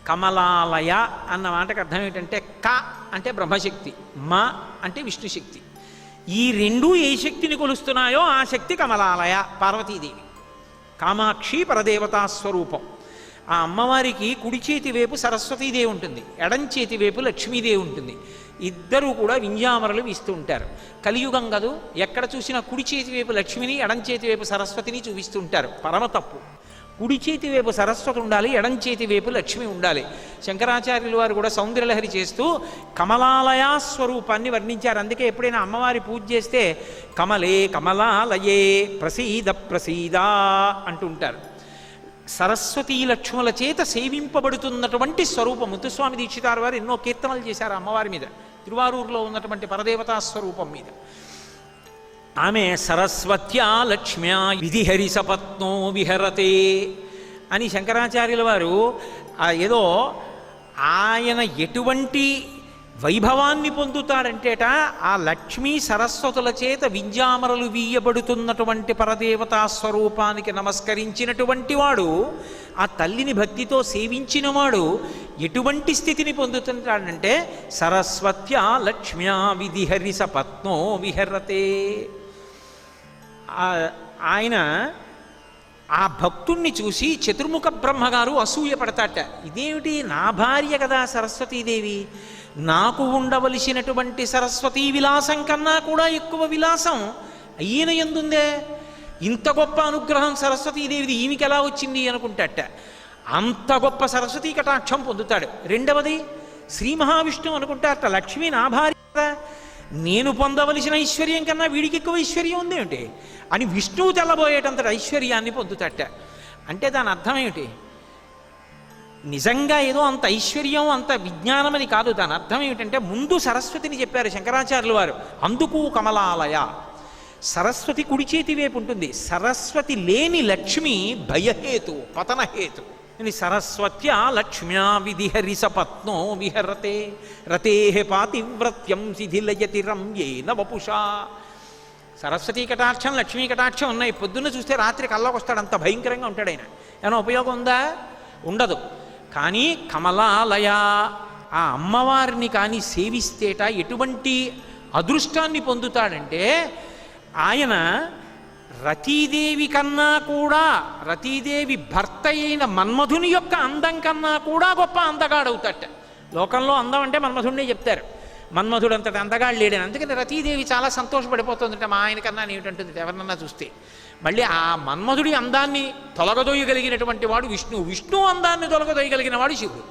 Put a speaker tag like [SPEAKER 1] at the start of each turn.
[SPEAKER 1] కమలాలయ అన్న మాటకు అర్థం ఏంటంటే క అంటే బ్రహ్మశక్తి, మ అంటే విష్ణుశక్తి. ఈ రెండూ ఏ శక్తిని కొలుస్తున్నాయో ఆ శక్తి కమలాలయ పార్వతీదేవి. కామాక్షి పరదేవతా స్వరూపం. ఆ అమ్మవారికి కుడి చేతి వైపు సరస్వతీదేవి ఉంటుంది, ఎడం చేతి వైపు లక్ష్మీదేవి ఉంటుంది. ఇద్దరూ కూడా వింజామరలు వీస్తూ ఉంటారు. కలియుగం కదూ, ఎక్కడ చూసినా కుడి చేతి వైపు లక్ష్మిని ఎడం చేతి వైపు సరస్వతిని చూపిస్తూ ఉంటారు. పరమ తప్పు. కుడి చేతి వైపు సరస్వతి ఉండాలి, ఎడం చేతి వైపు లక్ష్మి ఉండాలి. శంకరాచార్యుల వారు కూడా సౌందర్యలహరి చేస్తూ కమలాలయా స్వరూపాన్ని వర్ణించారు. అందుకే ఎప్పుడైనా అమ్మవారి పూజ చేస్తే కమలే కమలాలయే ప్రసీద ప్రసీదా అంటుంటారు. సరస్వతీ లక్ష్ముల చేత సేవింపబడుతున్నటువంటి స్వరూపం. ముత్తుస్వామి దీక్షితారు వారు ఎన్నో కీర్తనలు చేశారు అమ్మవారి మీద, తిరువారూరులో ఉన్నటువంటి పరదేవతా స్వరూపం మీద. ఆమె సరస్వత్యా లక్ష్మ్యా విధిహరి సపత్నో విహరతే అని శంకరాచార్యుల వారు ఏదో ఆయన ఎటువంటి వైభవాన్ని పొందుతాడంటేట ఆ లక్ష్మీ సరస్వతుల చేత వింజామరలు వీయబడుతున్నటువంటి పరదేవతా స్వరూపానికి నమస్కరించినటువంటి వాడు, ఆ తల్లిని భక్తితో సేవించినవాడు ఎటువంటి స్థితిని పొందుతుంటాడంటే సరస్వత్యా లక్ష్మ్యా విధిహరి సపత్నో విహరతే. ఆయన ఆ భక్తుణ్ణి చూసి చతుర్ముఖ బ్రహ్మగారు అసూయ పడతాట. ఇదేమిటి, నా భార్య కదా సరస్వతీదేవి, నాకు ఉండవలసినటువంటి సరస్వతీ విలాసం కన్నా కూడా ఎక్కువ విలాసం ఈయన ఎందుందే, ఇంత గొప్ప అనుగ్రహం సరస్వతీదేవిది ఈమెకి ఎలా వచ్చింది అనుకుంటాట. అంత గొప్ప సరస్వతీ కటాక్షం పొందుతాడు. రెండవది శ్రీ మహావిష్ణువు అనుకుంటారట, లక్ష్మి నా భార్య కదా, నేను పొందవలసిన ఐశ్వర్యం కన్నా వీడికి ఎక్కువ ఐశ్వర్యం ఉందేమిటి అని విష్ణువు తెల్లబోయేటంత ఐశ్వర్యాన్ని పొందుతాట. అంటే దాని అర్థం ఏమిటి? నిజంగా ఏదో అంత ఐశ్వర్యం అంత విజ్ఞానం అని కాదు. దాని అర్థం ఏమిటంటే ముందు సరస్వతిని చెప్పారు శంకరాచార్యుల వారు. అందుకు కమలాలయ. సరస్వతి కుడి చేతి వైపు ఉంటుంది. సరస్వతి లేని లక్ష్మి భయహేతు, పతనహేతు. సరస్వత్యా లక్ష్మ్యా విధిహరి సపత్నో విహరతే రతే పాతివ్రత్యం శిథిలయతి రమ్యేన వపుషా. సరస్వతీ కటాక్షం లక్ష్మీ కటాక్షం ఉన్నాయి. పొద్దున్న చూస్తే రాత్రి కల్లోకి వస్తాడు, అంత భయంకరంగా ఉంటాడు ఆయన. ఏమైనా ఉపయోగం ఉందా? ఉండదు. కానీ కమలాలయ, ఆ అమ్మవారిని కానీ సేవిస్తేట ఎటువంటి అదృష్టాన్ని పొందుతాడంటే ఆయన రతీదేవి కన్నా కూడా, రతీదేవి భర్త అయిన మన్మధుని యొక్క అందం కన్నా కూడా గొప్ప అందగాడవుతాట. లోకంలో అందం అంటే మన్మధుడినే చెప్తారు, మన్మధుడు అంతటి అందగాడు లేడని. అందుకని రతీదేవి చాలా సంతోషపడిపోతుందట మా ఆయన కన్నా ఏమిటంటుంది ఎవరినన్నా చూస్తే. మళ్ళీ ఆ మన్మధుడి అందాన్ని తొలగదోయగలిగినటువంటి వాడు విష్ణువు, విష్ణువు అందాన్ని తొలగదోయగలిగిన వాడు శివుడు.